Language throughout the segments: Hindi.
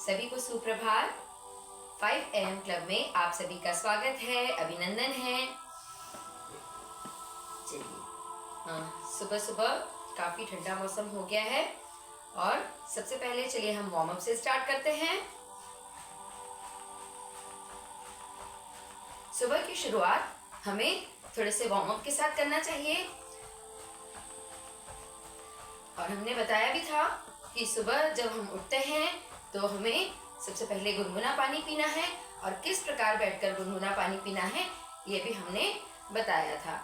सभी को सुप्रभात। 5 AM क्लब में आप सभी का स्वागत है, अभिनंदन है। चलिए, सुबह सुबह काफ़ी ठंडा मौसम हो गया है और सबसे पहले चलिए हम वार्म अप से स्टार्ट करते हैं। सुबह की शुरुआत हमें थोड़े से वार्म अप के साथ करना चाहिए। और हमने बताया भी था कि सुबह जब हम उठते हैं तो हमें सबसे पहले गुनगुना पानी पीना है और किस प्रकार बैठकर गुनगुना पानी पीना है ये भी हमने बताया था।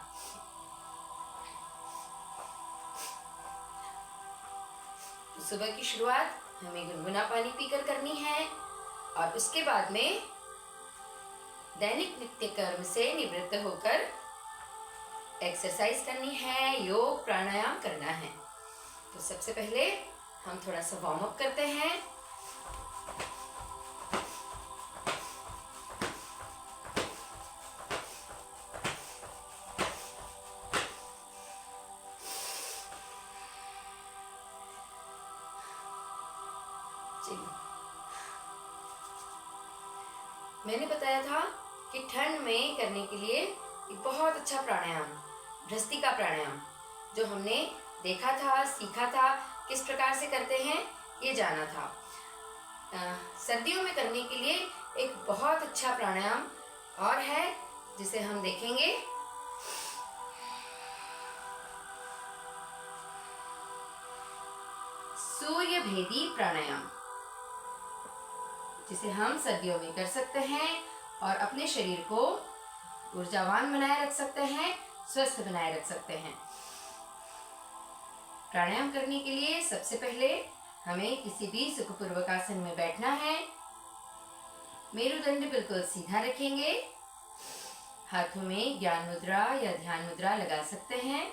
तो सुबह की शुरुआत हमें गुनगुना पानी पीकर करनी है और उसके बाद में दैनिक नित्य कर्म से निवृत्त होकर एक्सरसाइज करनी है, योग प्राणायाम करना है। तो सबसे पहले हम थोड़ा सा वार्म अप करते हैं। मैंने बताया था कि ठंड में करने के लिए एक बहुत अच्छा प्राणायाम भ्रस्त्रिका प्राणायाम जो हमने देखा था, सीखा था, किस प्रकार से करते हैं ये जाना था। सर्दियों में करने के लिए एक बहुत अच्छा प्राणायाम और है जिसे हम देखेंगे। सूर्य भेदी प्राणायाम, जिसे हम सर्दियों में कर सकते हैं और अपने शरीर को ऊर्जावान बनाए रख सकते हैं, स्वस्थ बनाए रख सकते हैं। प्राणायाम करने के लिए सबसे पहले हमें किसी भी सुखपूर्वक आसन में बैठना है। मेरुदंड बिल्कुल सीधा रखेंगे। हाथों में ज्ञान मुद्रा या ध्यान मुद्रा लगा सकते हैं।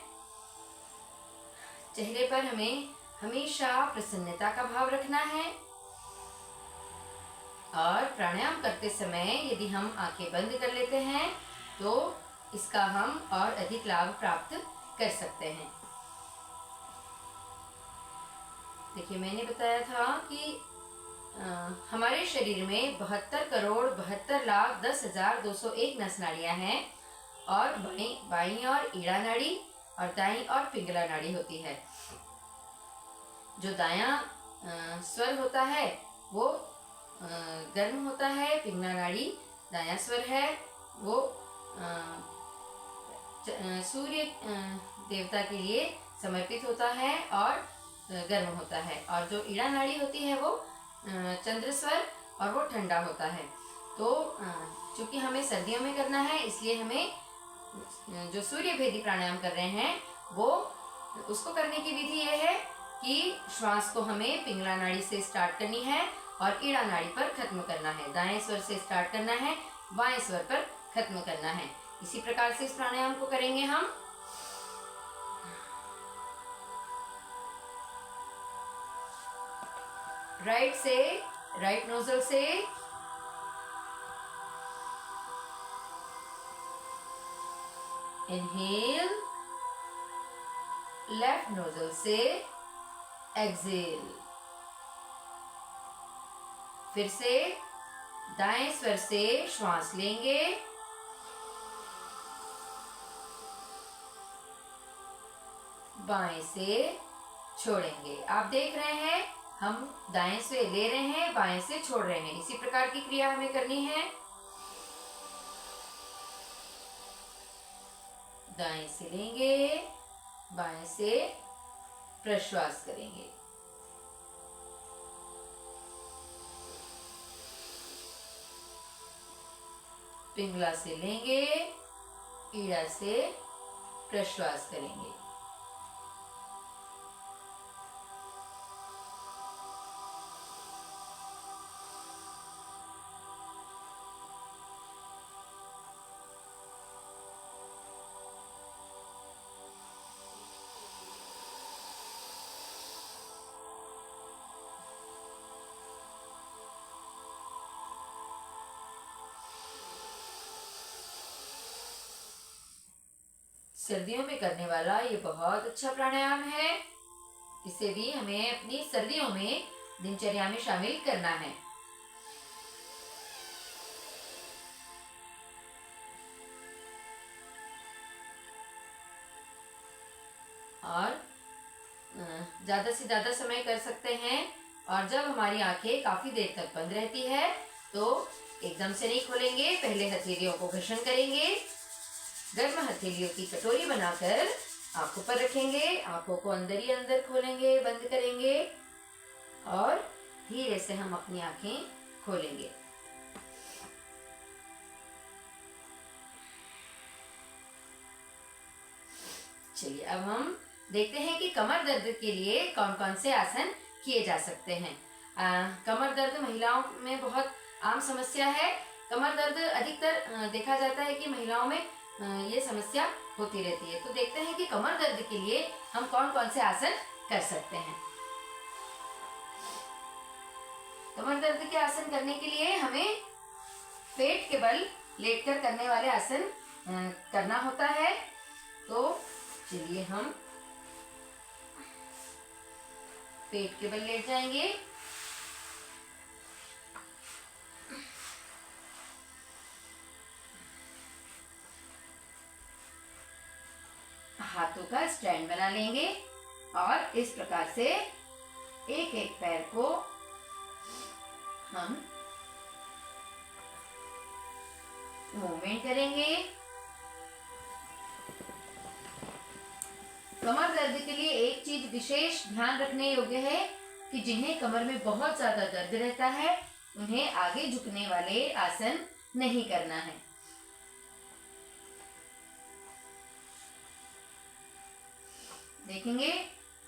चेहरे पर हमें हमेशा प्रसन्नता का भाव रखना है और प्राणायाम करते समय यदि हम आंखें बंद कर लेते हैं तो इसका हम और अधिक लाभ प्राप्त कर सकते हैं। देखिए, मैंने बताया था कि हमारे शरीर में 72,72,10,201 नस नाड़ियाँ हैं और बाईं और ईड़ा नाड़ी और दाईं और पिंगला नाड़ी होती है। जो दायां स्वर होता है वो गर्म होता है, पिंगला नाड़ी दायां स्वर है वो सूर्य देवता के लिए समर्पित होता है और गर्म होता है, और जो ईड़ा नाड़ी होती है वो चंद्र स्वर और वो ठंडा होता है। तो चूंकि हमें सर्दियों में करना है इसलिए हमें जो सूर्य भेदी प्राणायाम कर रहे हैं वो उसको करने की विधि ये है कि श्वास को हमें पिंगला नाड़ी से स्टार्ट करनी है और ईड़ा नाड़ी पर खत्म करना है। दाएं स्वर से स्टार्ट करना है, बाएं स्वर पर खत्म करना है। इसी प्रकार से इस प्राणायाम को करेंगे हम। राइट नोजल से इनहेल, लेफ्ट नोजल से एक्सहेल। फिर से दाएं स्वर से श्वास लेंगे, बाएं से छोड़ेंगे। आप देख रहे हैं हम दाएं से ले रहे हैं, बाएं से छोड़ रहे हैं। इसी प्रकार की क्रिया हमें करनी है। दाएं से लेंगे, बाएं से प्रश्वास करेंगे। पिंगला से लेंगे, ईड़ा से प्रश्वास करेंगे। सर्दियों में करने वाला ये बहुत अच्छा प्राणायाम है। इसे भी हमें अपनी सर्दियों में दिनचर्या में शामिल करना है। ज़्यादा से ज़्यादा समय कर सकते हैं। और जब हमारी आंखें काफ़ी देर तक बंद रहती है तो एकदम से नहीं खोलेंगे, पहले हथेलियों को घर्षण करेंगे। गर्म हथेलियों की कटोरी बनाकर आंखों पर रखेंगे, आंखों को अंदर ही अंदर खोलेंगे, बंद करेंगे और धीरे से हम अपनी आंखें खोलेंगे। चलिए अब हम देखते हैं कि कमर दर्द के लिए कौन कौन से आसन किए जा सकते हैं। कमर दर्द महिलाओं में बहुत आम समस्या है। कमर दर्द अधिकतर देखा जाता है कि महिलाओं में ये समस्या होती रहती है। तो देखते हैं कि कमर दर्द के लिए हम कौन कौन से आसन कर सकते हैं। कमर दर्द के आसन करने के लिए हमें पेट के बल लेटकर करने वाले आसन करना होता है। तो चलिए हम पेट के बल लेट जाएंगे। हाथों का स्टैंड बना लेंगे और इस प्रकार से एक एक पैर को हम मूवमेंट करेंगे। कमर दर्द के लिए एक चीज विशेष ध्यान रखने योग्य है कि जिन्हें कमर में बहुत ज्यादा दर्द रहता है उन्हें आगे झुकने वाले आसन नहीं करना है। देखेंगे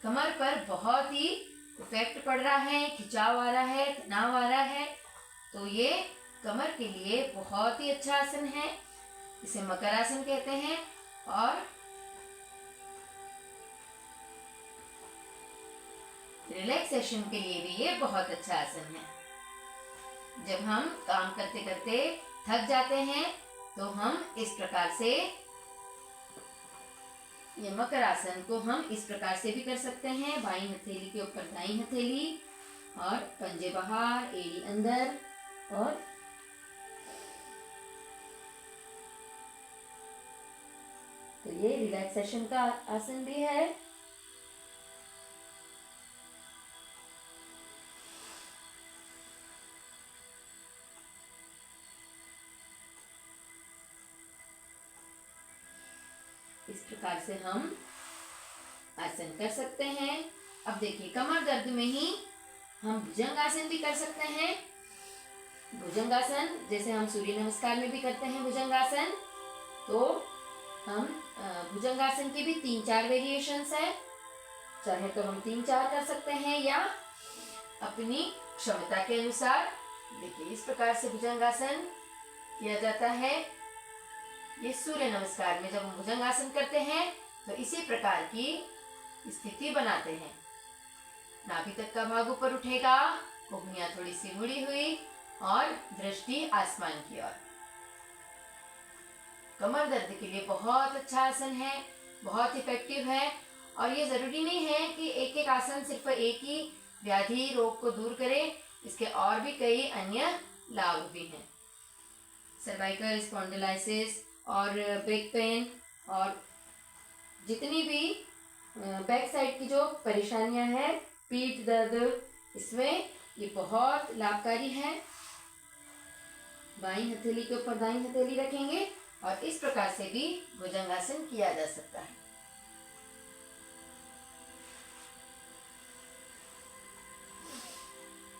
कमर पर बहुत ही इफेक्ट पड़ रहा है, खिंचाव आ रहा है, तनाव आ रहा है। तो ये कमर के लिए बहुत ही अच्छा आसन है, इसे मकर आसन कहते हैं। और रिलैक्सेशन के लिए भी ये बहुत अच्छा आसन है। जब हम काम करते करते थक जाते हैं तो हम इस प्रकार से ये मकर आसन को हम इस प्रकार से भी कर सकते हैं। बाईं हथेली के ऊपर दाईं हथेली और पंजे बाहर, एड़ी अंदर। और तो ये रिलैक्सेशन का आसन भी है। इस प्रकार से हम आसन कर सकते हैं। अब देखिए कमर दर्द में ही हम भुजंगासन भी कर सकते हैं। भुजंगासन जैसे हम सूर्य नमस्कार में भी करते हैं भुजंगासन, तो हम भुजंगासन के भी 3-4 वेरिएशंस हैं। चाहे तो हम 3-4 कर सकते हैं या अपनी क्षमता के अनुसार। देखिए इस प्रकार से भुजंगासन किया जाता है। ये सूर्य नमस्कार में जब हम भुजंगासन करते हैं तो इसी प्रकार की स्थिति बनाते हैं। नाभि तक का भाग ऊपर उठेगा, कोहनियां थोड़ी सी मुड़ी हुई और दृष्टि आसमान की ओर। कमर दर्द के लिए बहुत अच्छा आसन है, बहुत इफेक्टिव है। और ये जरूरी नहीं है कि एक एक आसन सिर्फ एक ही व्याधि रोग को दूर करे, इसके और भी कई अन्य लाभ भी हैं। सर्वाइकल स्पॉन्डिलाइसिस और बैक पेन और जितनी भी बैक साइड की जो परेशानियां हैं, पीठ दर्द, इसमें ये बहुत लाभकारी है। बाईं हथेली के ऊपर दाईं हथेली रखेंगे और इस प्रकार से भी भुजंगासन किया जा सकता है।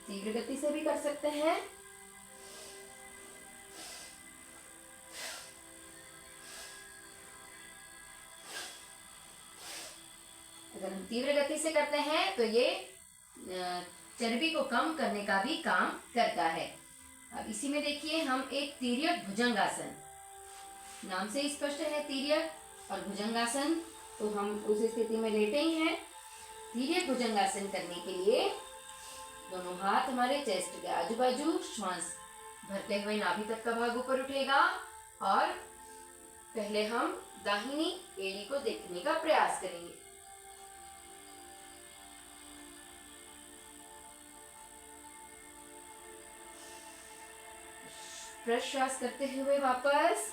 तीव्र गति से भी कर सकते हैं। अगर हम तीव्र गति से करते हैं तो ये चर्बी को कम करने का भी काम करता है। अब इसी में देखिए हम एक तिर्यक भुजंगासन, नाम से स्पष्ट है तिर्यक और भुजंगासन, तो हम उस स्थिति में लेटे ही हैं। तिर्यक भुजंगासन करने के लिए दोनों हाथ हमारे चेस्ट के आजू बाजू, श्वास भरते हुए नाभि तक का भाग ऊपर उठेगा और पहले हम दाहिनी एड़ी को देखने का प्रयास करेंगे। प्रश्वास करते हुए वापस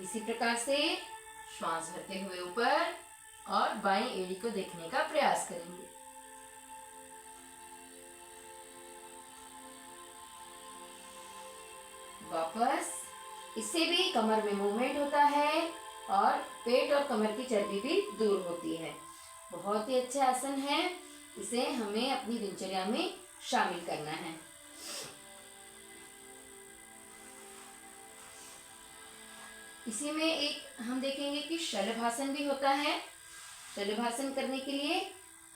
इसी प्रकार से श्वास भरते हुए ऊपर और बाईं एड़ी को देखने का प्रयास करेंगे। वापस। इससे भी कमर में मूवमेंट होता है और पेट और कमर की चर्बी भी दूर होती है। बहुत ही अच्छा आसन है, इसे हमें अपनी दिनचर्या में शामिल करना है। इसी में एक हम देखेंगे कि शलभासन भी होता है। शलभासन करने के लिए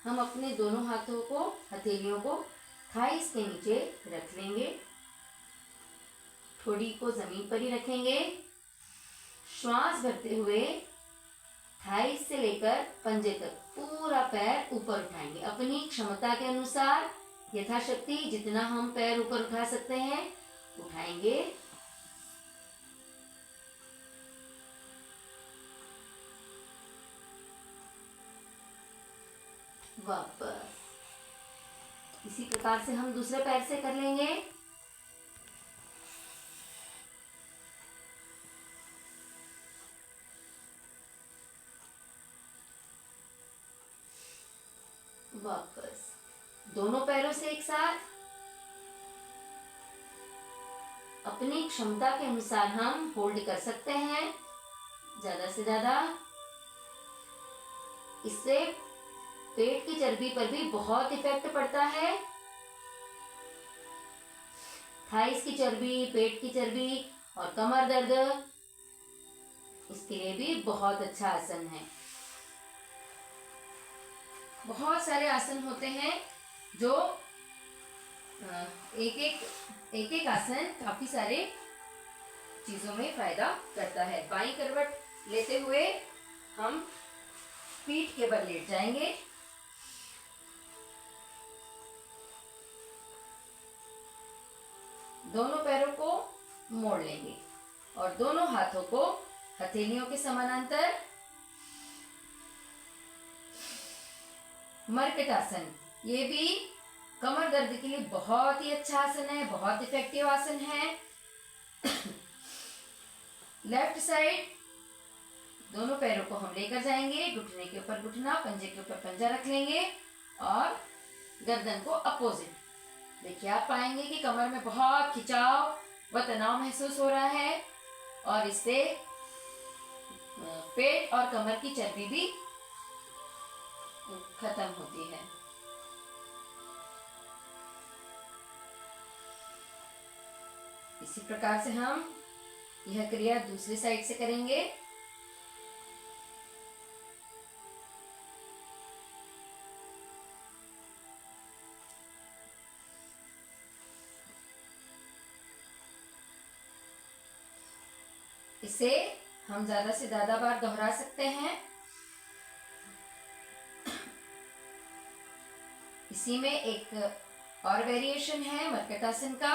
हम अपने दोनों हाथों को, हथेलियों को थाइस के नीचे रख लेंगे, ठोड़ी को जमीन पर ही रखेंगे। श्वास भरते हुए थाइस से लेकर पंजे तक पूरा पैर ऊपर उठाएंगे। अपनी क्षमता के अनुसार यथाशक्ति जितना हम पैर ऊपर उठा सकते हैं उठाएंगे। वापस। इसी प्रकार से हम दूसरे पैर से कर लेंगे। वापस। दोनों पैरों से एक साथ। अपनी क्षमता के अनुसार हम होल्ड कर सकते हैं ज्यादा से ज्यादा। इससे पेट की चर्बी पर भी बहुत इफेक्ट पड़ता है। थाइस की चर्बी, पेट की चर्बी और कमर दर्द, इसके लिए भी बहुत अच्छा आसन है। बहुत सारे आसन होते हैं जो एक एक आसन काफी सारे चीजों में फायदा करता है। बाईं करवट लेते हुए हम पीठ के बल लेट जाएंगे। दोनों पैरों को मोड़ लेंगे और दोनों हाथों को हथेलियों के समानांतर। मर्कटासन, ये भी कमर दर्द के लिए बहुत ही अच्छा आसन है, बहुत इफेक्टिव आसन है। लेफ्ट साइड दोनों पैरों को हम लेकर जाएंगे, घुटने के ऊपर घुटना, पंजे के ऊपर पंजा रख लेंगे और गर्दन को अपोजिट। देखिए आप पाएंगे कि कमर में बहुत खिंचाव व तनाव महसूस हो रहा है और इससे पेट और कमर की चर्बी भी खत्म होती है। इसी प्रकार से हम यह क्रिया दूसरी साइड से करेंगे। इसे हम ज्यादा से ज्यादा बार दोहरा सकते हैं। इसी में एक और वेरिएशन है मर्कटासन का।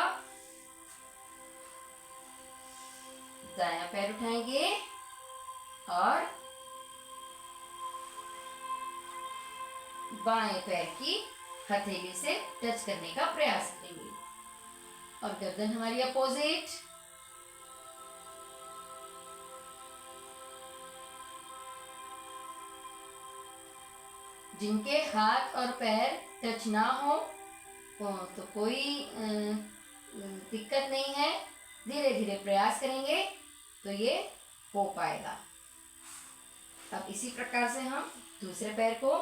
दायां पैर उठाएंगे और बाएं पैर की हथेली से टच करने का प्रयास करेंगे और गर्दन हमारी अपोजिट। जिनके हाथ और पैर टच ना हो तो कोई दिक्कत नहीं है, धीरे धीरे प्रयास करेंगे तो ये हो पाएगा। अब इसी प्रकार से हम दूसरे पैर को,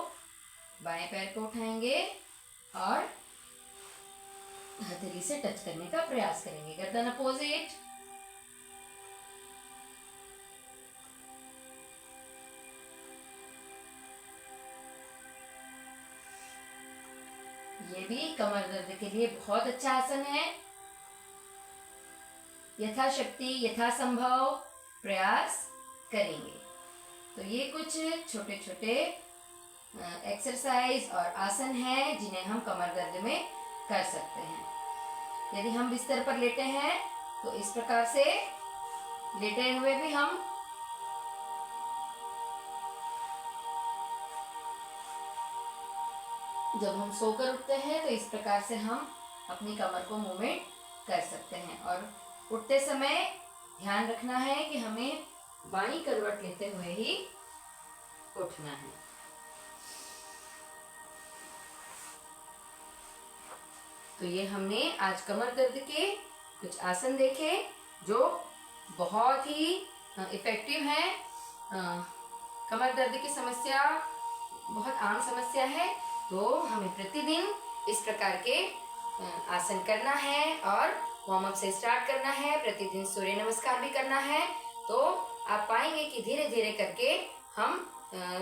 बाएं पैर को उठाएंगे और हथेली से टच करने का प्रयास करेंगे। गर्दन अपोजिट। ये भी कमर दर्द के लिए बहुत अच्छा आसन है। यथाशक्ति यथासंभव प्रयास करेंगे। तो ये कुछ छोटे छोटे एक्सरसाइज और आसन हैं जिन्हें हम कमर दर्द में कर सकते हैं। यदि हम बिस्तर पर लेटे हैं तो इस प्रकार से लेटे हुए भी हम जब हम सोकर उठते हैं तो इस प्रकार से हम अपनी कमर को मूवमेंट कर सकते हैं। और उठते समय ध्यान रखना है कि हमें बाईं करवट लेते हुए ही उठना है। तो ये हमने आज कमर दर्द के कुछ आसन देखे जो बहुत ही इफेक्टिव हैं। कमर दर्द की समस्या बहुत आम समस्या है, तो हमें प्रतिदिन इस प्रकार के आसन करना है और वार्म अप से स्टार्ट करना है। प्रतिदिन सूर्य नमस्कार भी करना है। तो आप पाएंगे कि धीरे धीरे करके हम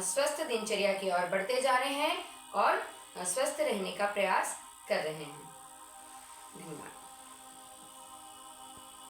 स्वस्थ दिनचर्या की ओर बढ़ते जा रहे हैं और स्वस्थ रहने का प्रयास कर रहे हैं। धन्यवाद।